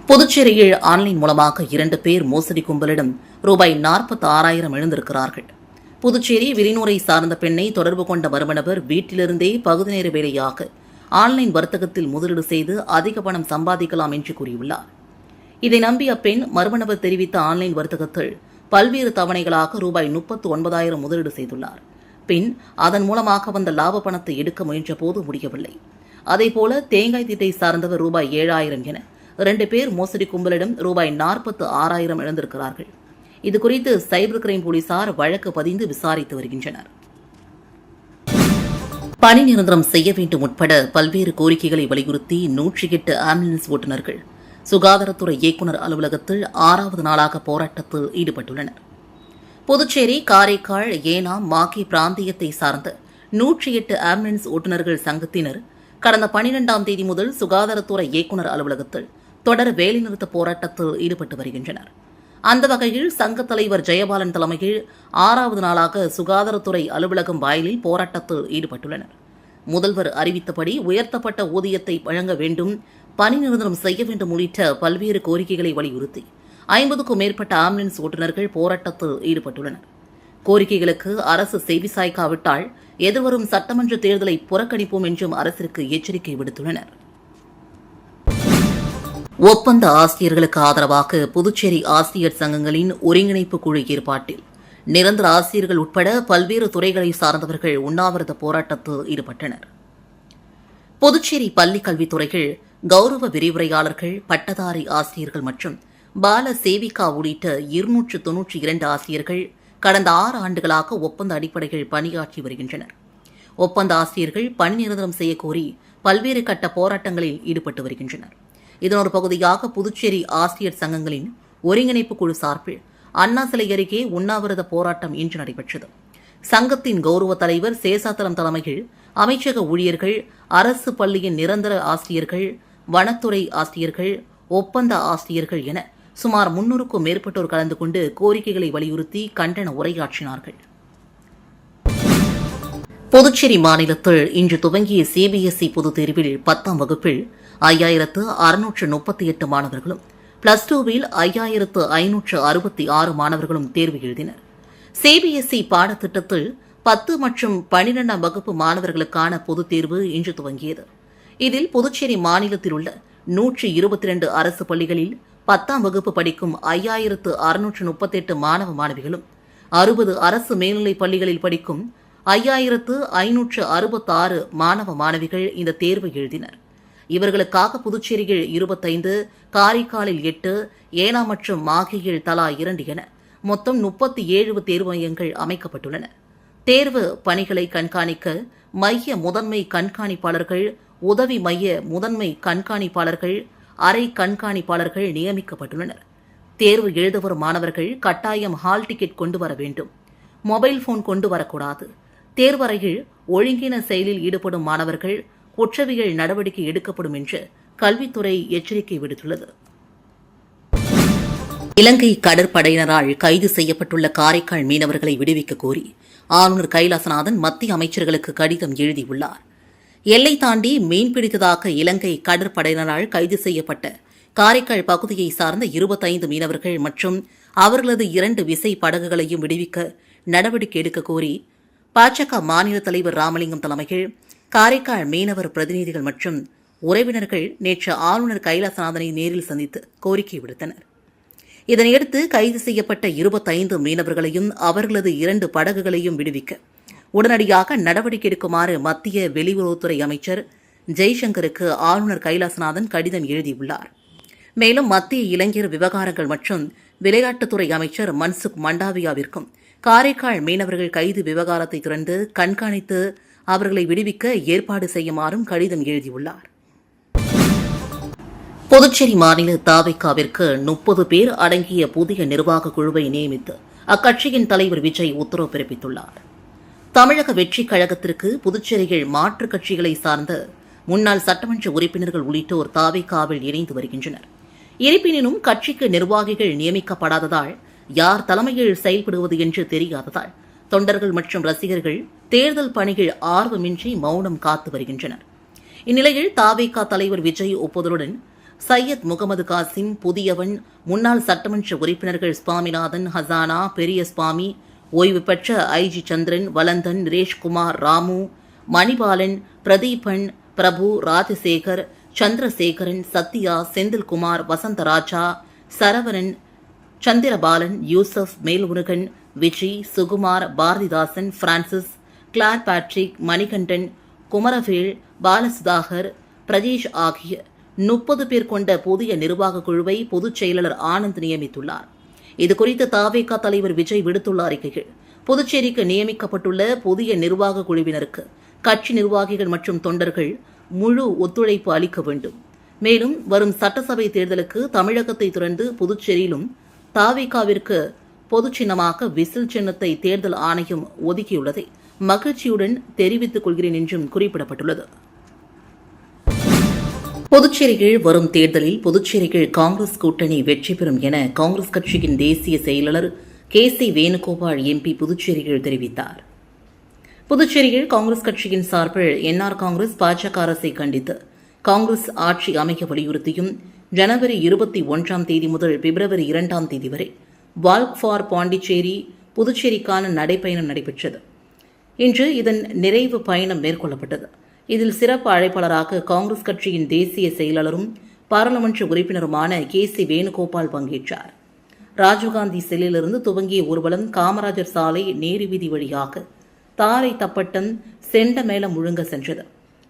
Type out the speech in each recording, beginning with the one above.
புதுச்சேரியில் ஆன்லைன் மூலமாக 2 பேர் மோசடி கும்பலிடம் ரூபாய் 46,000 இழந்திருக்கிறார்கள். புதுச்சேரி விரினூரை சார்ந்த பெண்ணை தொடர்பு கொண்ட மர்மநபர் வீட்டிலிருந்தே பகுதி நேர வேலையாக ஆன்லைன் வர்த்தகத்தில் முதலீடு செய்து அதிக பணம் சம்பாதிக்கலாம் என்று கூறியுள்ளார். இதை நம்பிய பெண் மர்மநபர் தெரிவித்த ஆன்லைன் வர்த்தகத்தில் பல்வேறு தவணைகளாக ரூபாய் 39,000 முதலீடு செய்துள்ளார். பின் அதன் மூலமாக வந்த லாப பணத்தை எடுக்க முயன்றபோது முடியவில்லை. அதேபோல தேங்காய் திட்டை சார்ந்தவர் ரூபாய் 7,000 என 2 பேர் மோசடி கும்பலிடம் ரூபாய் 46,000 இழந்திருக்கிறார்கள். இதுகுறித்து சைபர் கிரைம் போலீசார் வழக்கு பதிந்து விசாரித்து வருகின்றனர். பணி நிரந்தரம் செய்ய வேண்டும் உட்பட பல்வேறு கோரிக்கைகளை வலியுறுத்தி 108 ஆம்புலன்ஸ் ஓட்டுநர்கள் சுகாதாரத்துறை இயக்குநர் அலுவலகத்தில் 6வது நாளாக போராட்டத்தில் ஈடுபட்டுள்ளனர். புதுச்சேரி, காரைக்கால், ஏனாம், மாகே பிராந்தியத்தை சார்ந்த 108 ஆம்புலன்ஸ் ஓட்டுநர்கள் சங்கத்தினர் கடந்த 12ஆம் தேதி முதல் சுகாதாரத்துறை இயக்குநர் அலுவலகத்தில் தொடர் வேலைநிறுத்த போராட்டத்தில் ஈடுபட்டு வருகின்றனர். அந்த வகையில் சங்க தலைவர் ஜெயபாலன் தலைமையில் 6வது நாளாக சுகாதாரத்துறை அலுவலகம் வாயிலில் போராட்டத்தில் ஈடுபட்டுள்ளனர். முதல்வர் அறிவித்தபடி உயர்த்தப்பட்ட ஊதியத்தை வழங்க வேண்டும், பணி நிரந்தரம் செய்ய வேண்டும் உள்ளிட்ட பல்வேறு கோரிக்கைகளை வலியுறுத்தி 50க்கும் மேற்பட்ட ஆம்புலன்ஸ் ஓட்டுநர்கள் போராட்டத்தில் ஈடுபட்டுள்ளனர். கோரிக்கைகளுக்கு அரசு செவிசாய்க்காவிட்டால் எதிர்வரும் சட்டமன்ற தேர்தலை புறக்கணிப்போம் என்றும் அரசிற்கு எச்சரிக்கை விடுத்துள்ளனர். ஒப்பந்த ஆசிரியர்களுக்கு ஆதரவாக புதுச்சேரி ஆசிரியர் சங்கங்களின் ஒருங்கிணைப்பு குழு ஏற்பாட்டில் நிரந்தர ஆசிரியர்கள் உட்பட பல்வேறு துறைகளை சார்ந்தவர்கள் உண்ணாவிரத போராட்டத்தில் ஈடுபட்டனர். புதுச்சேரி பள்ளிக் கல்வித்துறையில் கௌரவ விரிவுரையாளர்கள், பட்டதாரி ஆசிரியர்கள் மற்றும் பால சேவிகா உள்ளிட்ட 292 ஆசிரியர்கள் கடந்த 6 ஆண்டுகளாக ஒப்பந்த அடிப்படையில் பணியாற்றி வருகின்றனர். ஒப்பந்த ஆசிரியர்கள் பணி நிரந்தரம் செய்யக்கோரி பல்வேறு கட்ட போராட்டங்களில் ஈடுபட்டு வருகின்றனர். இதன் ஒரு பகுதியாக புதுச்சேரி ஆசிரியர் சங்கங்களின் ஒருங்கிணைப்பு குழு சார்பில் அண்ணா சிலை அருகே உண்ணாவிரத போராட்டம் இன்று நடைபெற்றது. சங்கத்தின் கௌரவ தலைவர் சேசாத்தலம் தலைமையில் அமைச்சக ஊழியர்கள், அரசு பள்ளியின் நிரந்தர ஆசிரியர்கள், வனத்துறை ஆசிரியர்கள், ஒப்பந்த ஆசிரியர்கள் என சுமார் 300க்கும் மேற்பட்டோர் கலந்து கொண்டு கோரிக்கைகளை வலியுறுத்தி கண்டன உரையாற்றினார்கள். புதுச்சேரி மாநிலத்தில் இன்று துவங்கிய சிபிஎஸ்இ பொதுத் தேர்வில் 10ஆம் வகுப்பில் 5,638 மாணவர்களும், பிளஸ் 2வில் 5,566 மாணவர்களும் தேர்வு எழுதினர். சிபிஎஸ்இ பாடத்திட்டத்தில் 10 மற்றும் 12ஆம் வகுப்பு மாணவர்களுக்கான பொதுத் தேர்வு இன்று துவங்கியது. இதில் புதுச்சேரி மாநிலத்தில் உள்ள 122 அரசு பள்ளிகளில் 10ஆம் வகுப்பு படிக்கும் 5,638 மாணவ மாணவிகளும், 60 அரசு மேல்நிலைப் பள்ளிகளில் படிக்கும் 5,566 மாணவ மாணவிகள் இந்த தேர்வு எழுதினர். இவர்களுக்காக புதுச்சேரியில் 25, காரைக்காலில் 8, ஏனாம் மற்றும் மாகேயில் தலா 2 என மொத்தம் 37 தேர்வு மையங்கள் அமைக்கப்பட்டுள்ளன. தேர்வு பணிகளை கண்காணிக்க மைய முதன்மை கண்காணிப்பாளர்கள், உதவி மைய முதன்மை கண்காணிப்பாளர்கள், அரை கண்காணிப்பாளர்கள் நியமிக்கப்பட்டுள்ளனர். தேர்வு எழுத வரும் மாணவர்கள் கட்டாயம் ஹால் டிக்கெட் கொண்டு வர வேண்டும். மொபைல் போன் கொண்டு வரக்கூடாது. தேர்வறையில் ஒழுங்கீன செயலில் ஈடுபடும் மாணவர்கள் குற்றவியல் நடவடிக்கை எடுக்கப்படும் என்று கல்வித்துறை எச்சரிக்கை விடுத்துள்ளது. இலங்கை கடற்படையினரால் கைது செய்யப்பட்டுள்ள காரைக்கால் மீனவர்களை விடுவிக்க கோரி ஆளுநர் கைலாசநாதன் மத்திய அமைச்சர்களுக்கு கடிதம் எழுதியுள்ளார். எல்லை தாண்டி மீன்பிடித்ததாக இலங்கை கடற்படையினரால் கைது செய்யப்பட்ட காரைக்கால் பகுதியை சார்ந்த 25 மீனவர்கள் மற்றும் அவர்களது 2 விசை படகுகளையும் விடுவிக்க நடவடிக்கை எடுக்க கோரி பாஜக மாநில தலைவர் ராமலிங்கம் தலைமையில் காரைக்கால் மீனவர் பிரதிநிதிகள் மற்றும் உறவினர்கள் நேற்று ஆளுநர் கைலாசநாதனை நேரில் சந்தித்து கோரிக்கை விடுத்தனர். இதனையடுத்து கைது செய்யப்பட்ட 25 மீனவர்களையும் அவர்களது 2 படகுகளையும் விடுவிக்க உடனடியாக நடவடிக்கை எடுக்குமாறு மத்திய வெளியுறவுத்துறை அமைச்சர் ஜெய்சங்கருக்கு ஆளுநர் கைலாசநாதன் கடிதம் எழுதியுள்ளார். மேலும் மத்திய இளைஞர் விவகாரங்கள் மற்றும் விளையாட்டுத்துறை அமைச்சர் மன்சுக் மண்டாவியாவிற்கும் காரைக்கால் மீனவர்கள் கைது விவகாரத்தை தொடர்ந்து கண்காணித்து அவர்களை விடுவிக்க ஏற்பாடு செய்யுமாறும் கடிதம் எழுதியுள்ளார். புதுச்சேரி மாநில தவிகவிற்கு 30 பேர் அடங்கிய புதிய நிர்வாக குழுவை நியமித்து அக்கட்சியின் தலைவர் விஜய் உத்தரவு பிறப்பித்துள்ளார். தமிழக வெற்றிக் கழகத்திற்கு புதுச்சேரியில் மாற்றுக் கட்சிகளை சார்ந்த முன்னாள் சட்டமன்ற உறுப்பினர்கள் உள்ளிட்டோர் தவிகவில் இணைந்து வருகின்றனர். இருப்பினும் கட்சிக்கு நிர்வாகிகள் நியமிக்கப்படாததால் யார் தலைமையில் செயல்படுவது என்று தெரியாததால் தொண்டர்கள் மற்றும் ரசிகர்கள் தேர்தல் பணிகள் ஆர்வமின்றி மௌனம் காத்து வருகின்றனர். இந்நிலையில் தவிக தலைவர் விஜய் ஒப்புதலுடன் சையத் முகமது காசிம், புதியவன், முன்னாள் சட்டமன்ற உறுப்பினர்கள் சுவாமிநாதன், ஹசானா, பெரிய சுவாமி, ஓய்வு பெற்ற ஐஜி சந்திரன், வலந்தன், ரேஷ்குமார், ராமு, மணிபாலன், பிரதீபன், பிரபு, ராஜசேகர், சந்திரசேகரன், சத்யா, செந்தில்குமார், வசந்தராஜா, சரவணன், சந்திரபாலன், யூசப், மேல்முருகன், விஜய், சுகுமார், பாரதிதாசன், பிரான்சிஸ், கிளார் பேட்ரிக், மணிகண்டன், குமரவேல், பாலசுதாகர், பிரஜேஷ் ஆகிய 30 பேர் கொண்ட புதிய நிர்வாக குழுவை பொதுச் செயலாளர் ஆனந்த் நியமித்துள்ளார். இதுகுறித்து தவேகா தலைவர் விஜய் விடுத்துள்ள அறிக்கையில், புதுச்சேரிக்கு நியமிக்கப்பட்டுள்ள புதிய நிர்வாக குழுவினருக்கு கட்சி நிர்வாகிகள் மற்றும் தொண்டர்கள் முழு ஒத்துழைப்பு அளிக்க வேண்டும். மேலும் வரும் சட்டசபை தேர்தலுக்கு தமிழகத்தை தொடர்ந்து புதுச்சேரியிலும் தவேகாவிற்கு பொது சின்னமாக விசில் சின்னத்தை தேர்தல் ஆணையம் ஒதுக்கியுள்ளதை மகிழ்ச்சியுடன் தெரிவித்துக் கொள்கிறேன் என்றும் குறிப்பிடப்பட்டுள்ளது. புதுச்சேரியில் வரும் தேர்தலில் புதுச்சேரியில் காங்கிரஸ் கூட்டணி வெற்றி பெறும் என காங்கிரஸ் கட்சியின் தேசிய செயலாளர் KC வேணுகோபால் MP புதுச்சேரியில் தெரிவித்தார். புதுச்சேரியில் காங்கிரஸ் கட்சியின் சார்பில் NR காங்கிரஸ் பாஜக அரசை கண்டித்து காங்கிரஸ் ஆட்சி அமைக்க வலியுறுத்தியும் ஜனவரி 21ஆம் தேதி முதல் பிப்ரவரி 2ஆம் தேதி வரை வால்க் ஃபார் பாண்டிச்சேரி புதுச்சேரிக்கான நடைப்பயணம் நடைபெற்றது. இன்று இதன் நிறைவு பயணம் மேற்கொள்ளப்பட்டது. இதில் சிறப்பு அழைப்பாளராக காங்கிரஸ் கட்சியின் தேசிய செயலாளரும் பாராளுமன்ற உறுப்பினருமான KC வேணுகோபால் பங்கேற்றார். ராஜீவ்காந்தி செல்லிலிருந்து துவங்கிய ஊர்வலம் காமராஜர் சாலை, நேரு வீதி வழியாக தாரை தப்பட்டம், செண்டமேளம் முழுங்க சென்றது.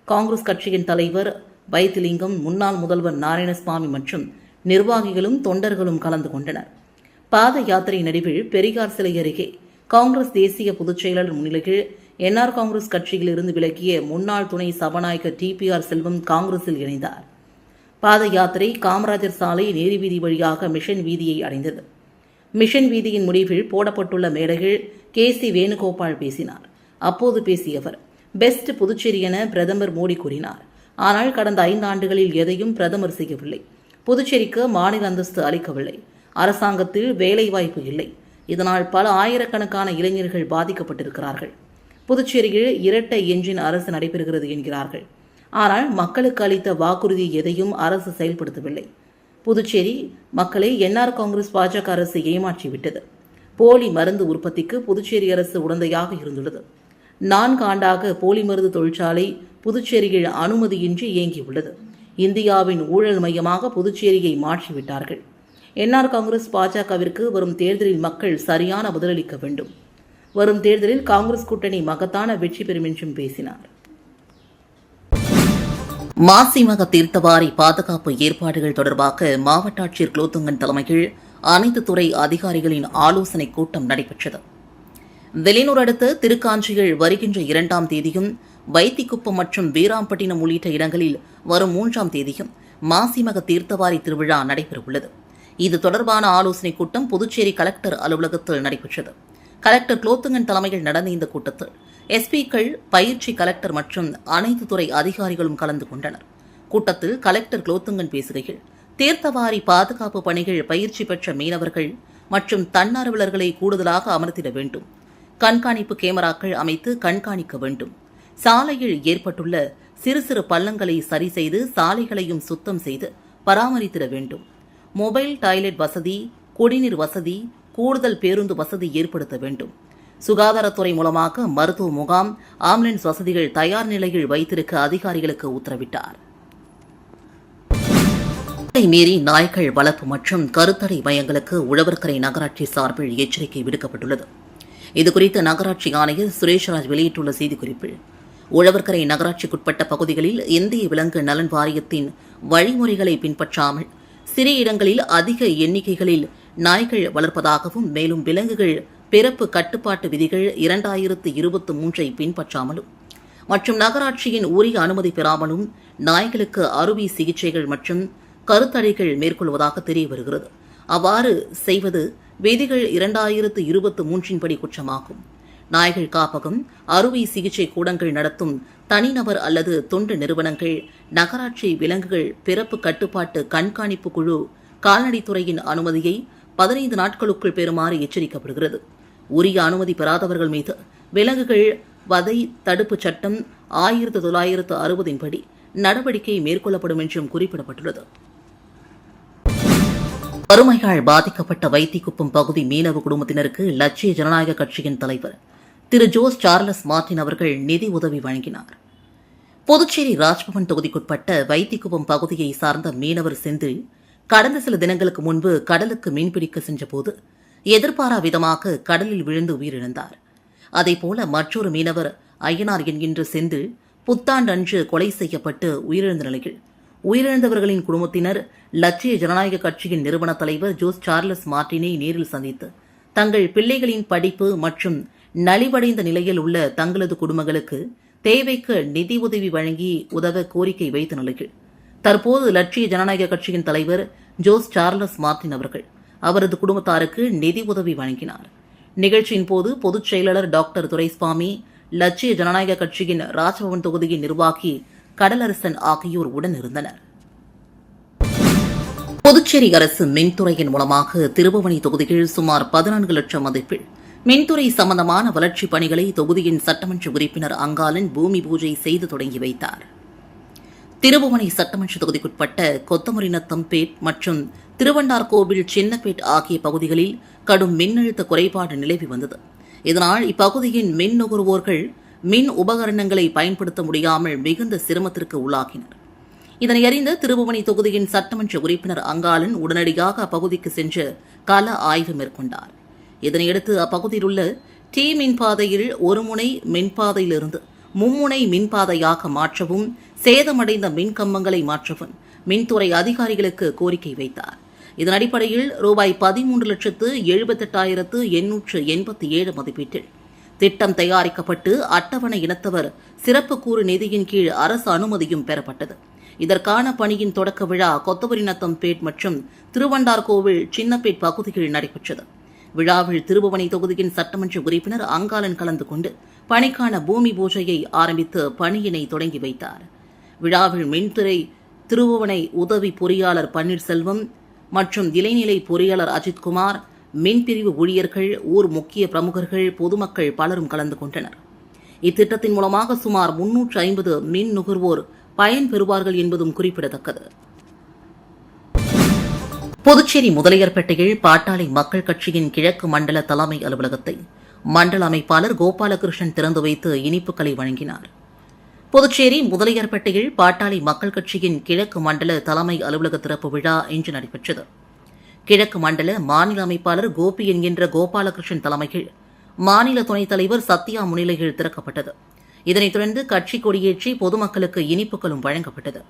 காங்கிரஸ் கட்சியின் தலைவர் வைத்திலிங்கம், முன்னாள் முதல்வர் நாராயணசாமி மற்றும் நிர்வாகிகளும் தொண்டர்களும் கலந்து கொண்டனர். பாத யாத்திரை நடுவில் பெரியார் சிலை அருகே காங்கிரஸ் தேசிய பொதுச் செயலாளர் முன்னிலையில் NR காங்கிரஸ் கட்சியிலிருந்து விலகிய முன்னாள் துணை சபாநாயகர் TPR செல்வம் காங்கிரஸில் இணைந்தார். பாத யாத்திரை காமராஜர் சாலை, நேரு வீதி வழியாக மிஷன் வீதியை அடைந்தது. மிஷன் வீதியின் முடிவில் போடப்பட்டுள்ள மேடையில் KC வேணுகோபால் பேசினார். அப்போது பேசிய அவர், பெஸ்ட் புதுச்சேரி என பிரதமர் மோடி கூறினார். ஆனால் கடந்த 5 ஆண்டுகளில் எதையும் பிரதமர் செய்யவில்லை. புதுச்சேரிக்கு மாநில அந்தஸ்து அளிக்கவில்லை. அரசாங்கத்தில் வேலைவாய்ப்பு இல்லை. இதனால் பல ஆயிரக்கணக்கான இளைஞர்கள் பாதிக்கப்பட்டிருக்கிறார்கள். புதுச்சேரியில் இரட்டை என்ஜின் அரசு நடைபெறுகிறது என்கிறார்கள். ஆனால் மக்களுக்கு அளித்த வாக்குறுதி எதையும் அரசு செயல்படுத்தவில்லை. புதுச்சேரி மக்களை NR காங்கிரஸ் பாஜக அரசு ஏமாற்றிவிட்டது. போலி மருந்து உற்பத்திக்கு புதுச்சேரி அரசு உடந்தையாக இருந்துள்ளது. 4 ஆண்டாக போலி மருந்து தொழிற்சாலை புதுச்சேரியில் அனுமதியின்றி இயங்கியுள்ளது. இந்தியாவின் ஊழல் மையமாக புதுச்சேரியை மாற்றிவிட்டார்கள். NR காங்கிரஸ் பாஜகவிற்கு வரும் தேர்தலில் மக்கள் சரியான பதிலளிக்க வேண்டும். வரும் தேர்தலில் காங்கிரஸ் கூட்டணி மகத்தான வெற்றி பெறும் என்றும் பேசினார். மாசிமக தீர்த்தவாரி பாதுகாப்பு ஏற்பாடுகள் தொடர்பாக மாவட்ட ஆட்சியர் குலோத்துங்கன் தலைமையில் அனைத்து துறை அதிகாரிகளின் ஆலோசனைக் கூட்டம் நடைபெற்றது. வெளியூர் அடுத்த திருக்காஞ்சியில் வருகின்ற 2ஆம் தேதியும், வைத்திக்குப்பம் மற்றும் வீராம்பட்டினம் உள்ளிட்ட இடங்களில் வரும் 3ஆம் தேதியும் மாசிமக தீர்த்தவாரி திருவிழா நடைபெறவுள்ளது. இது தொடர்பான ஆலோசனைக் கூட்டம் புதுச்சேரி கலெக்டர் அலுவலகத்தில் நடைபெற்றது. கலெக்டர் குலோத்துங்கன் தலைமையில் நடந்த இந்த கூட்டத்தில் SP-க்கள், பயிற்சி கலெக்டர் மற்றும் அனைத்து துறை அதிகாரிகளும் கலந்து கொண்டனர். கூட்டத்தில் கலெக்டர் குலோத்துங்கன் பேசுகையில், தீர்த்தவாரி பாதுகாப்பு பணிகள் பயிற்சி பெற்ற மீனவர்கள் மற்றும் தன்னார்வலர்களை கூடுதலாக அமர்த்திட வேண்டும். கண்காணிப்பு கேமராக்கள் அமைத்து கண்காணிக்க வேண்டும். சாலையில் ஏற்பட்டுள்ள சிறு சிறு பள்ளங்களை சரி செய்து சாலைகளையும் சுத்தம் செய்து பராமரித்திட வேண்டும். மொபைல் டாய்லெட் வசதி, குடிநீர் வசதி, கூடுதல் பேருந்து வசதி ஏற்படுத்த வேண்டும். சுகாதாரத்துறை மூலமாக மருத்துவ முகாம், ஆம்புலன்ஸ் வசதிகள் தயார் நிலையில் வைத்திருக்க அதிகாரிகளுக்கு உத்தரவிட்டார். மீறி நாய்கள் வளர்ப்பு மற்றும் கருத்தடை மையங்களுக்கு உழவர்கரை நகராட்சி சார்பில் எச்சரிக்கை விடுக்கப்பட்டுள்ளது. இதுகுறித்து நகராட்சி ஆணையர் சுரேஷ்ராஜ் வெளியிட்டுள்ள செய்திக்குறிப்பில், உழவர்கரை நகராட்சிக்குட்பட்ட பகுதிகளில் இந்திய விலங்கு நலன் வாரியத்தின் வழிமுறைகளை பின்பற்றாமல் சிறிய இடங்களில் அதிக எண்ணிக்கைகளில் நாய்கள் வளர்ப்பதாகவும், மேலும் விலங்குகள் பிறப்பு கட்டுப்பாட்டு விதிகள் 2023 பின்பற்றாமலும் மற்றும் நகராட்சியின் உரிய அனுமதி பெறாமலும் நாய்களுக்கு அறுவை சிகிச்சைகள் மற்றும் கருத்தடைகள் மேற்கொள்வதாக தெரிய வருகிறது. அவ்வாறு செய்வது விதிகள் 2023 படி குற்றமாகும். நாய்கள் காப்பகம், அறுவை சிகிச்சை கூடங்கள் நடத்தும் தனிநபர் அல்லது தொண்டு நிறுவனங்கள், நகராட்சி விலங்குகள் பிறப்பு கட்டுப்பாட்டு கண்காணிப்பு குழு கால்நடைத்துறையின் அனுமதியை 15 நாட்களுக்குள் பெறுமாறு எச்சரிக்கப்படுகிறது. உரிய அனுமதி பெறாதவர்கள் மீது விலங்குகள் வதை தடுப்புச் சட்டம் 1960 படி நடவடிக்கை மேற்கொள்ளப்படும் என்றும் குறிப்பிடப்பட்டுள்ளது. வறுமையால் பாதிக்கப்பட்ட வைத்திக்குப்பம் பகுதி மீனவ குடும்பத்தினருக்கு லட்சிய ஜனநாயக கட்சியின் தலைவர் திரு ஜோஸ் சார்லஸ் மார்டின் அவர்கள் நிதி உதவி வழங்கினார். புதுச்சேரி ராஜ்பவன் தொகுதிக்குட்பட்ட வைத்திக்குப்பம் பகுதியை சார்ந்த மீனவர் செந்தில் கடந்த சில தினங்களுக்கு முன்பு கடலுக்கு மீன்பிடிக்க சென்றபோது எதிர்பாரா விதமாக கடலில் விழுந்து உயிரிழந்தார். அதேபோல மற்றொரு மீனவர் ஐயனார் என்கின்ற செந்தில் புத்தாண்டு அன்று கொலை செய்யப்பட்டு உயிரிழந்த நிலையில் உயிரிழந்தவர்களின் குடும்பத்தினர் லட்சிய ஜனநாயக கட்சியின் நிறுவன தலைவர் ஜோஸ் சார்லஸ் மார்டினை நேரில் சந்தித்து தங்கள் பிள்ளைகளின் படிப்பு மற்றும் நலிவடைந்த நிலையில் உள்ள தங்களது குடும்பங்களுக்கு தேவைக்கு நிதி உதவி வழங்கி உதவ கோரிக்கை வைத்த நிலையில் தற்போது லட்சிய ஜனநாயக கட்சியின் தலைவர் ஜோஸ் சார்லஸ் மார்டின் அவர்கள் அவரது குடும்பத்தாருக்கு நிதி உதவி வழங்கினார். நிகழ்ச்சியின் போது பொதுச் செயலாளர் டாக்டர் துரைசாமி, லட்சிய ஜனநாயக கட்சியின் ராஜ்பவன் தொகுதியின் நிர்வாகி கடலரசன் ஆகியோர் உடனிருந்தனர். புதுச்சேரி அரசு மின்துறையின் மூலமாக திருபுவனை தொகுதியில் சுமார் 14 லட்சம் மதிப்பில் மின்துறை சம்பந்தமான வளர்ச்சிப் பணிகளை தொகுதியின் சட்டமன்ற உறுப்பினர் அங்காளன் பூமி பூஜை செய்து தொடங்கி வைத்தார். திருபுவனை சட்டமன்ற தொகுதிக்குட்பட்ட கொத்தமரிநத்தம்பேட் மற்றும் திருவண்டார்கோவில் சின்னப்பேட் ஆகிய பகுதிகளில் கடும் மின்னழுத்த குறைபாடு நிலவி வந்தது. இதனால் இப்பகுதியின் மின் நுகர்வோர்கள் மின் உபகரணங்களை பயன்படுத்த முடியாமல் மிகுந்த சிரமத்திற்கு உள்ளாகினர். இதனை அறிந்த திருபுவனை தொகுதியின் சட்டமன்ற உறுப்பினர் அங்காளன் உடனடியாக அப்பகுதிக்கு சென்று கள ஆய்வு மேற்கொண்டார். இதனையடுத்து அப்பகுதியில் உள்ள டி மின்பாதையில் ஒரு முனை மின்பாதையிலிருந்து மும்முனை மின்பாதையாக மாற்றவும், சேதமடைந்த மின்கம்பங்களை மாற்றவும் மின்துறை அதிகாரிகளுக்கு கோரிக்கை வைத்தார். இதன் அடிப்படையில் ரூபாய் 13,78,887 மதிப்பீட்டில் திட்டம் தயாரிக்கப்பட்டு அட்டவணை இனத்தவர் சிறப்பு கூறு நிதியின் கீழ் அரசு அனுமதியும் பெறப்பட்டது. இதற்கான பணியின் தொடக்க விழா கொத்தவரிநத்தம்பேட் மற்றும் திருவண்டார்கோவில் சின்னப்பேட் பகுதியில் நடைபெற்றது. விழாவில் திருபுவனை தொகுதியின் சட்டமன்ற உறுப்பினர் அங்காளன் கலந்து கொண்டு பணிக்கான பூமி பூஜையை ஆரம்பித்து பணியினை தொடங்கி வைத்தார். விழாவில் மின்துறை திருபுவனை உதவி பொறியாளர் பன்னீர்செல்வம் மற்றும் இளைநிலை பொறியாளர் அஜித்குமார், மின்பிரிவு ஊழியர்கள், ஊர் முக்கிய பிரமுகர்கள், பொதுமக்கள் பலரும் கலந்து கொண்டனர். இத்திட்டத்தின் மூலமாக சுமார் 350 மின் நுகர்வோர் பயன்பெறுவார்கள் என்பதும் குறிப்பிடத்தக்கது. புதுச்சேரி முதலியார்பேட்டையில் பாட்டாளி மக்கள் கட்சியின் கிழக்கு மண்டல தலைமை அலுவலகத்தை மண்டல அமைப்பாளர் கோபாலகிருஷ்ணன் திறந்து வைத்து இனிப்புகளை வழங்கினார். புதுச்சேரி முதலியார்பேட்டையில் பாட்டாளி மக்கள் கட்சியின் கிழக்கு மண்டல தலைமை அலுவலக திறப்பு விழா இன்று நடைபெற்றது. கிழக்கு மண்டல மாநில அமைப்பாளர் கோபி என்கின்ற கோபாலகிருஷ்ணன் தலைமையில் மாநில துணைத் தலைவர் சத்யா முன்னிலையில் திறக்கப்பட்டது. இதனைத் தொடர்ந்து கட்சி கொடியேற்றி பொதுமக்களுக்கு இனிப்புகளும் வழங்கப்பட்டது.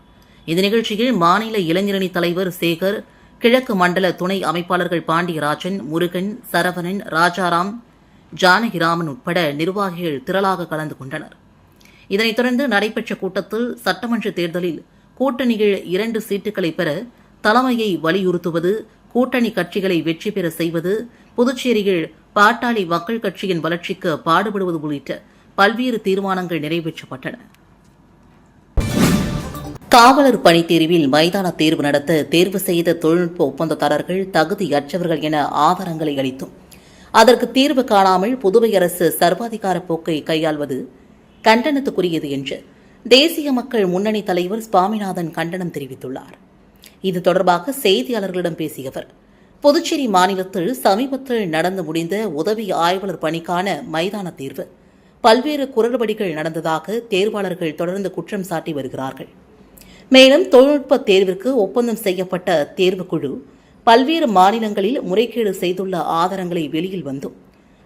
இந்த நிகழ்ச்சியில் மாநில இளைஞரணி தலைவர் சேகர், கிழக்கு மண்டல துணை அமைப்பாளர்கள் பாண்டியராஜன், முருகன், சரவணன், ராஜாராம், ஜானகிராமன் உட்பட நிர்வாகிகள் திரளாக கலந்து கொண்டனர். இதனைத் தொடர்ந்து நடைபெற்ற கூட்டத்தில் சட்டமன்ற தேர்தலில் கூட்டணிகள் 2 சீட்டுகளை பெற தலைமையை வலியுறுத்துவது, கூட்டணி கட்சிகளை வெற்றி பெற செய்வது, புதுச்சேரியில் பாட்டாளி மக்கள் கட்சியின் வளர்ச்சிக்கு பாடுபடுவது உள்ளிட்ட பல்வேறு தீர்மானங்கள் நிறைவேற்றப்பட்டன. காவலர் பணித் தேர்வில் மைதான தேர்வு நடத்த தேர்வு செய்த தொழில்நுட்ப ஒப்பந்ததாரர்கள் தகுதியற்றவர்கள் என ஆதாரங்களை அளித்தும் அதற்கு தீர்வு காணாமல் புதுவை அரசு சர்வாதிகார போக்கை கையாள்வது கண்டனத்துக்குரியது என்று தேசிய மக்கள் முன்னணி தலைவர் சுவாமிநாதன் கண்டனம் தெரிவித்துள்ளார். இது தொடர்பாக செய்தியாளர்களிடம் பேசிய அவர், புதுச்சேரி மாநிலத்தில் சமீபத்தில் நடந்து முடிந்த உதவி ஆய்வாளர் பணிக்கான மைதான தேர்வு பல்வேறு குளறுபடிகள் நடந்ததாக தேர்வாளர்கள் தொடர்ந்து குற்றம் சாட்டி வருகிறார்கள். மேலும் தொழில்நுட்ப தேர்விற்கு ஒப்பந்தம் செய்யப்பட்ட தேர்வுக்குழு பல்வேறு மாநிலங்களில் முறைகேடு செய்துள்ள ஆதாரங்களை வெளியில் வந்தும்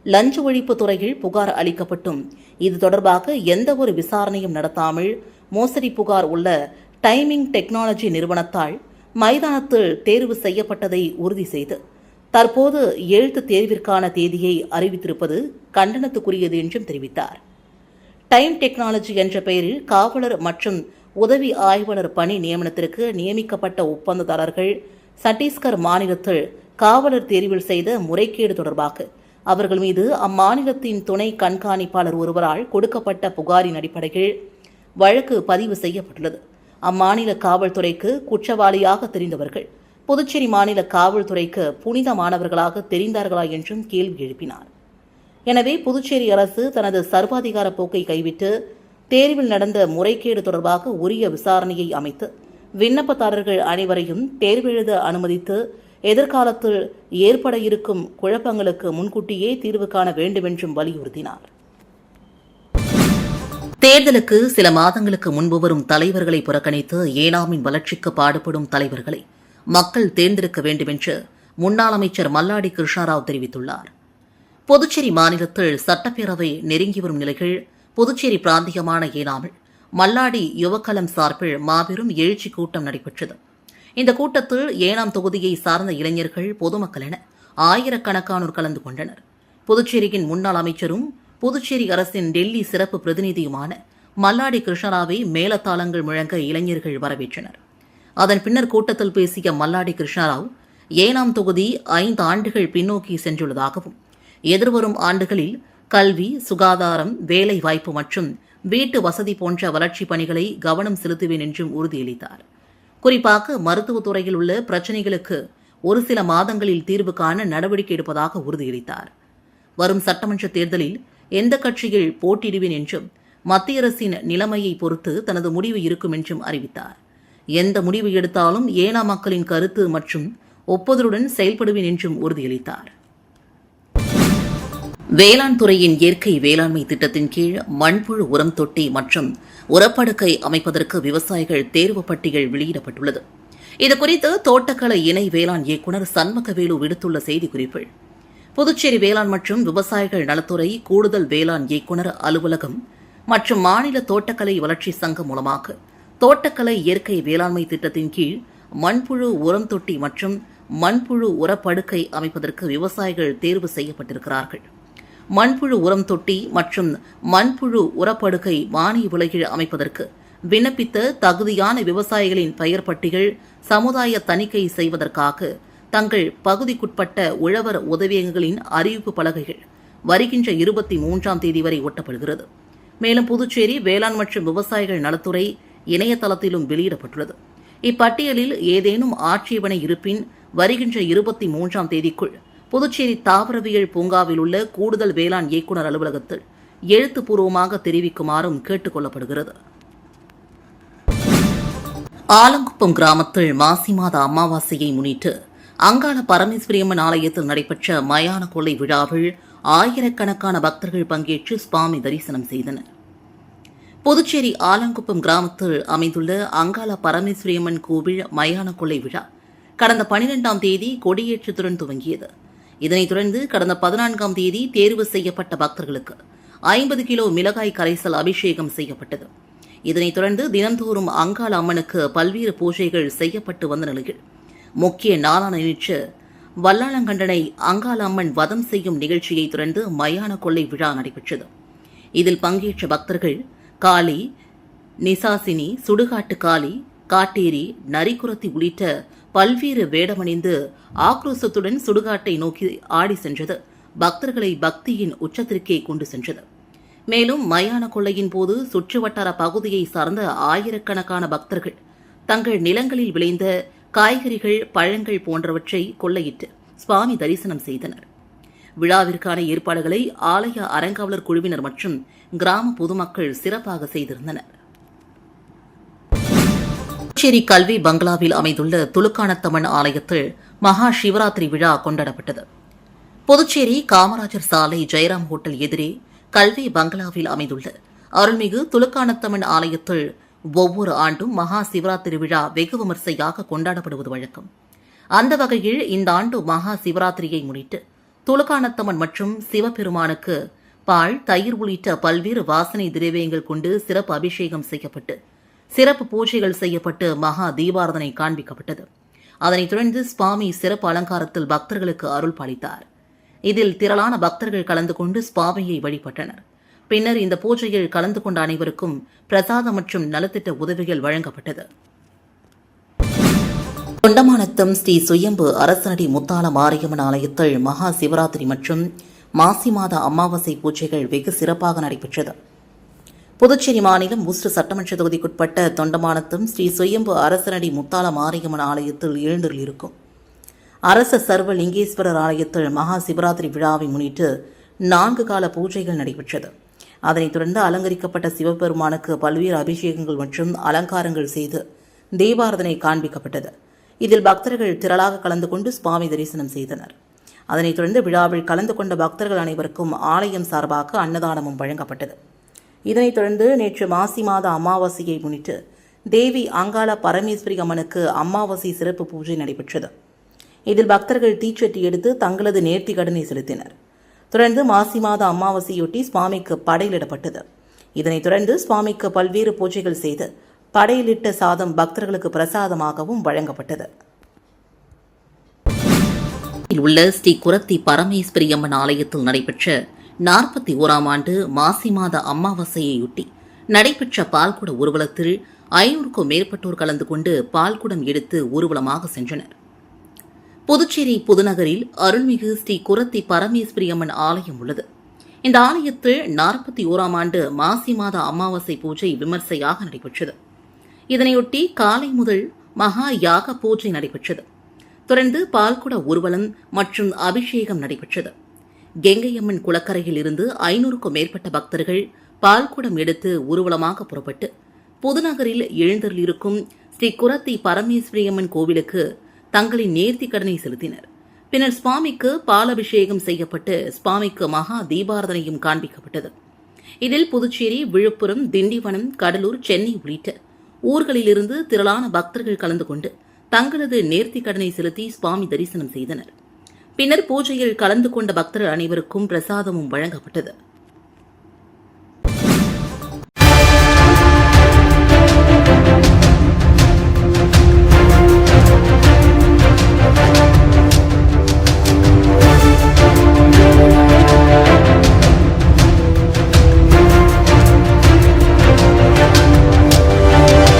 லஞ்ச ஒழிப்பு துறையில் புகார் அளிக்கப்பட்டும் இது தொடர்பாக எந்தவொரு விசாரணையும் நடத்தாமல் மோசடி புகார் உள்ள டைமிங் டெக்னாலஜி நிறுவனத்தால் மைதானத்தில் தேர்வு செய்யப்பட்டதை உறுதி செய்து தற்போது எழுத்து தேர்விற்கான தேதியை அறிவித்திருப்பது கண்டனத்துக்குரியது என்றும் தெரிவித்தார். டைம் டெக்னாலஜி என்ற பெயரில் காவலர் மற்றும் உதவி ஆய்வாளர் பணி நியமனத்திற்கு நியமிக்கப்பட்ட ஒப்பந்ததாரர்கள் சத்தீஸ்கர் மாநிலத்தில் காவலர் தேர்வில் செய்த முறைகேடு தொடர்பாக அவர்கள் மீது அம்மாநிலத்தின் துணை கண்காணிப்பாளர் ஒருவரால் கொடுக்கப்பட்ட புகாரின் அடிப்படையில் வழக்கு பதிவு செய்யப்பட்டுள்ளது. அம்மாநில காவல்துறைக்கு குற்றவாளியாக தெரிந்தவர்கள் புதுச்சேரி மாநில காவல்துறைக்கு புனிதமானவர்களாக தெரிந்தார்களா என்றும் கேள்வி எழுப்பினார். எனவே புதுச்சேரி அரசு தனது சர்வாதிகார போக்கை கைவிட்டு தேர்வில் நடந்த முறைகேடு தொடர்பாக உரிய விசாரணையை அமைத்து விண்ணப்பதாரர்கள் அனைவரையும் தேர்வெழுத அனுமதித்து எதிர்காலத்தில் ஏற்பட இருக்கும் குழப்பங்களுக்கு முன்கூட்டியே தீர்வு காண வேண்டுமென்றும் வலியுறுத்தினார். தேர்தலுக்கு சில மாதங்களுக்கு முன்பு வரும் தலைவர்களை புறக்கணித்து ஏனாமின் வளர்ச்சிக்கு பாடுபடும் தலைவர்களை மக்கள் தேர்ந்தெடுக்க வேண்டுமென்று முன்னாள் அமைச்சர் மல்லாடி கிருஷ்ணராவ் தெரிவித்துள்ளார். புதுச்சேரி மாநிலத்தில் சட்டப்பேரவை நெருங்கி வரும் நிலையில் புதுச்சேரி பிராந்தியமான ஏனாமில் மல்லாடி யுவக்கலம் சார்பில் மாபெரும் எழுச்சி கூட்டம் நடைபெற்றது. இந்த கூட்டத்தில் ஏனாம் தொகுதியை சார்ந்த இளைஞர்கள், பொதுமக்கள் என ஆயிரக்கணக்கானோர் கலந்து கொண்டனர். புதுச்சேரியின் முன்னாள் அமைச்சரும் புதுச்சேரி அரசின் டெல்லி சிறப்பு பிரதிநிதியுமான மல்லாடி கிருஷ்ணராவை மேலத்தாளங்கள் முழங்க இளைஞர்கள் வரவேற்றனர். அதன் பின்னர் கூட்டத்தில் பேசிய மல்லாடி கிருஷ்ணராவ், ஏனாம் தொகுதி 5 ஆண்டுகள் பின்னோக்கி சென்றுள்ளதாகவும் எதிர்வரும் ஆண்டுகளில் கல்வி, சுகாதாரம், வேலை வாய்ப்பு மற்றும் வீட்டு வசதி போன்ற வளர்ச்சிப் பணிகளை கவனம் செலுத்துவேன் என்றும் உறுதியளித்தார். குறிப்பாக மருத்துவத்துறையில் உள்ள பிரச்சினைகளுக்கு ஒரு சில மாதங்களில் தீர்வு காண நடவடிக்கை எடுப்பதாக உறுதியளித்தார். வரும் சட்டமன்ற தேர்தலில் எந்த கட்சியில் போட்டியிடுவேன் என்றும் மத்திய அரசின் நிலைமையை பொறுத்து தனது முடிவு இருக்கும் என்றும் அறிவித்தார். எந்த முடிவு எடுத்தாலும் ஏனா மக்களின் கருத்து மற்றும் ஒப்புதலுடன் செயல்படுவேன் என்றும் உறுதியளித்தார். வேளாண் துறையின் இயற்கை வேளாண்மை திட்டத்தின் கீழ் மண்புழு உரம் தொட்டி மற்றும் உரப்படுக்கை அமைப்பதற்கு விவசாயிகள் தேர்வு பட்டியல் வெளியிடப்பட்டுள்ளது. இதுகுறித்து தோட்டக்கலை இணை வேளாண் இயக்குநர் சண்முகவேலு விடுத்துள்ள செய்திக்குறிப்பில், புதுச்சேரி வேளாண் மற்றும் விவசாயிகள் நலத்துறை கூடுதல் வேளாண் இயக்குநர் அலுவலகம் மற்றும் மாநில தோட்டக்கலை வளர்ச்சி சங்கம் மூலமாக தோட்டக்கலை இயற்கை வேளாண்மை திட்டத்தின் கீழ் மண்புழு உரம் தொட்டி மற்றும் மண்புழு உரப்படுக்கை அமைப்பதற்கு விவசாயிகள் தேர்வு செய்யப்பட்டிருக்கிறார்கள். மண்புழு உரம் தொட்டி மற்றும் மண்புழு உரப்படுக்கை மானிய விலையில் அமைப்பதற்கு விண்ணப்பித்த தகுதியான விவசாயிகளின் பெயர் பட்டியல் சமுதாய தணிக்கை செய்வதற்காக தங்கள் பகுதிக்குட்பட்ட உழவர் உதவியகங்களின் அறிவிப்பு பலகைகள் வருகின்ற 23ஆம் தேதி வரை ஒட்டப்படுகிறது. மேலும் புதுச்சேரி வேளாண் மற்றும் விவசாயிகள் நலத்துறை இணையதளத்திலும் வெளியிடப்பட்டுள்ளது. இப்பட்டியலில் ஏதேனும் ஆட்சேபனை இருப்பின் வருகின்ற 23ஆம் தேதிக்குள் புதுச்சேரி தாவரவியல் பூங்காவில் உள்ள கூடுதல் வேளாண் இயக்குநர் அலுவலகத்தில் எழுத்துப்பூர்வமாக தெரிவிக்குமாறும் கேட்டுக் கொள்ளப்படுகிறது. ஆலங்குப்பம் கிராமத்தில் மாசி மாத அமாவாசையை முன்னிட்டு அங்காள பரமேஸ்வரியம்மன் ஆலயத்தில் நடைபெற்ற மயான கொள்ளை விழாவில் ஆயிரக்கணக்கான பக்தர்கள் பங்கேற்று சுவாமி தரிசனம் செய்தனர். புதுச்சேரி ஆலங்குப்பம் கிராமத்தில் அமைந்துள்ள அங்காள பரமேஸ்வரியம்மன் கோவில் மயான கொள்ளை விழா கடந்த 12ஆம் தேதி கொடியேற்றத்துடன் துவங்கியது. இதனைத் தொடர்ந்து கடந்த 14ஆம் தேதி தேர்வு செய்யப்பட்ட பக்தர்களுக்கு 50 கிலோ மிளகாய் கரைசல் அபிஷேகம் செய்யப்பட்டது. இதனைத் தொடர்ந்து தினந்தோறும் அங்காள அம்மனுக்கு பல்வேறு பூஜைகள் செய்யப்பட்டு வந்த நிலையில் முக்கிய நாளான நேற்று வல்லாளங்கண்டனை அங்காள அம்மன் வதம் செய்யும் நிகழ்ச்சியை தொடர்ந்து மயான கொள்ளை விழா நடைபெற்றது. இதில் பங்கேற்ற பக்தர்கள் காளி, நிசாசினி, சுடுகாட்டு காளி, காட்டேரி, நரிக்குரத்தி உள்ளிட்ட பல்வேறு வேடமணிந்து ஆக்ரோசத்துடன் சுடுகாட்டை நோக்கி ஆடி சென்றது பக்தர்களை பக்தியின் உச்சத்திற்கே கொண்டு சென்றது. மேலும் மயான கொள்ளையின் போது சுற்றுவட்டார பகுதியை சார்ந்த ஆயிரக்கணக்கான பக்தர்கள் தங்கள் நிலங்களில் விளைந்த காய்கறிகள், பழங்கள் போன்றவற்றை கொள்ளையிட்டு சுவாமி தரிசனம் செய்தனர். விழாவிற்கான ஏற்பாடுகளை ஆலய அறங்காவலர் குழுவினர் மற்றும் கிராம பொதுமக்கள் சிறப்பாக செய்திருந்தனர். புதுச்சேரி கல்வி பங்களாவில் அமைந்துள்ள துலுக்கானத்தம்மன் ஆலயத்தில் மகா சிவராத்திரி விழா கொண்டாடப்பட்டது. புதுச்சேரி காமராஜர் சாலை ஜெயராம் ஹோட்டல் எதிரே கல்வி பங்களாவில் அமைந்துள்ள அருள்மிகு துலுக்கானத்தம்மன் ஆலயத்தில் ஒவ்வொரு ஆண்டும் மகா சிவராத்திரி விழா வெகு விமர்சையாக கொண்டாடப்படுவது வழக்கம். அந்த வகையில் இந்த ஆண்டு மகா சிவராத்திரியை முன்னிட்டு துலுக்கானத்தம்மன் மற்றும் சிவபெருமானுக்கு பால், தயிர் உள்ளிட்ட பல்வேறு வாசனை திரவியங்கள் கொண்டு சிறப்பு அபிஷேகம் செய்யப்பட்டு சிறப்பு பூஜைகள் செய்யப்பட்டு மகா தீபாராதனை காண்பிக்கப்பட்டது. அதனைத் தொடர்ந்து சுவாமி சிறப்பு அலங்காரத்தில் பக்தர்களுக்கு அருள் பாலித்தார். இதில் திரளான பக்தர்கள் கலந்து கொண்டு சுவாமியை வழிபட்டனர். பின்னர் இந்த பூஜையில் கலந்து கொண்ட அனைவருக்கும் பிரசாதம் மற்றும் நலத்திட்ட உதவிகள் வழங்கப்பட்டது. தொண்டமானத்தம் ஸ்ரீ சுயம்பு அரசனடி முத்தாள மாரியம்மன் ஆலயத்தில் மகா சிவராத்திரி மற்றும் மாசி மாத அமாவாசை பூஜைகள் வெகு சிறப்பாக நடைபெற்றது. புதுச்சேரி மாநிலம் ஊஸ்டர் சட்டமன்ற தொகுதிக்குட்பட்ட தொண்டமானத்தம் ஸ்ரீ சுயம்பு அரசனடி முத்தாள மாரியம்மன் ஆலயத்தில் எழுந்தருளிருக்கும் அரச சர்வ லிங்கேஸ்வரர் ஆலயத்தில் மகா சிவராத்திரி விழாவை முன்னிட்டு 4 கால பூஜைகள் நடைபெற்றது. அதனைத் தொடர்ந்து அலங்கரிக்கப்பட்ட சிவபெருமானுக்கு பல்வேறு அபிஷேகங்கள் மற்றும் அலங்காரங்கள் செய்து தீபாராதனை காண்பிக்கப்பட்டது. இதில் பக்தர்கள் திரளாக கலந்து கொண்டு சுவாமி தரிசனம் செய்தனர். அதனைத் தொடர்ந்து விழாவில் கலந்து கொண்ட பக்தர்கள் அனைவருக்கும் ஆலயம் சார்பாக அன்னதானமும் வழங்கப்பட்டது. இதனைத் தொடர்ந்து நேற்று மாசி மாத அமாவாசையை முன்னிட்டு தேவி அங்காள பரமேஸ்வரி அம்மனுக்கு அமாவாசை சிறப்பு பூஜை நடைபெற்றது. இதில் பக்தர்கள் தீச்சட்டி எடுத்து தங்களது நேர்த்தி கடனை செலுத்தினர். தொடர்ந்து மாசி மாத அமாவாசையொட்டி சுவாமிக்கு படையிலிடப்பட்டது. இதனைத் தொடர்ந்து சுவாமிக்கு பல்வேறு பூஜைகள் செய்து படையிலிட்ட சாதம் பக்தர்களுக்கு பிரசாதமாகவும் வழங்கப்பட்டது. உள்ள ஸ்ரீ குரத்தி பரமேஸ்வரி அம்மன் ஆலயத்தில் நடைபெற்ற 41ஆம் ஆண்டு மாசி மாத அமாவாசையையொட்டி நடைபெற்ற பால்குட ஊர்வலத்தில் 500க்கும் மேற்பட்டோர் கலந்து கொண்டு பால்குடம் எடுத்து ஊர்வலமாக சென்றனர். புதுச்சேரி புதுநகரில் அருள்மிகு ஸ்ரீ குரத்தி பரமேஸ்வரி அம்மன் ஆலயம் உள்ளது. இந்த ஆலயத்தில் 41ஆம் ஆண்டு மாசி மாத அமாவாசை பூஜை விமர்சையாக நடைபெற்றது. இதனையொட்டி காலை முதல் மகா யாக பூஜை நடைபெற்றது. தொடர்ந்து பால்குட ஊர்வலம் மற்றும் அபிஷேகம் நடைபெற்றது. கெங்கையம்மன் குளக்கரையில் இருந்து 500க்கும் மேற்பட்ட பக்தர்கள் பால்குடம் எடுத்து ஊர்வலமாக புறப்பட்டு புதுநகரில் எழுந்தருளிருக்கும் ஸ்ரீ குரத்தி பரமேஸ்வரியம்மன் கோவிலுக்கு தங்களின் நேர்த்தி கடனை செலுத்தினர். பின்னர் சுவாமிக்கு பாலபிஷேகம் செய்யப்பட்டு சுவாமிக்கு மகா தீபாரதனையும் காண்பிக்கப்பட்டது. இதில் புதுச்சேரி, விழுப்புரம், திண்டிவனம், கடலூர், சென்னை உள்ளிட்ட ஊர்களிலிருந்து திரளான பக்தர்கள் கலந்து கொண்டு தங்களது நேர்த்தி கடனை செலுத்தி சுவாமி தரிசனம் செய்தனர். பின்னர் பூஜையில் கலந்து கொண்ட பக்தர்கள் அனைவருக்கும் பிரசாதமும் வழங்கப்பட்டது.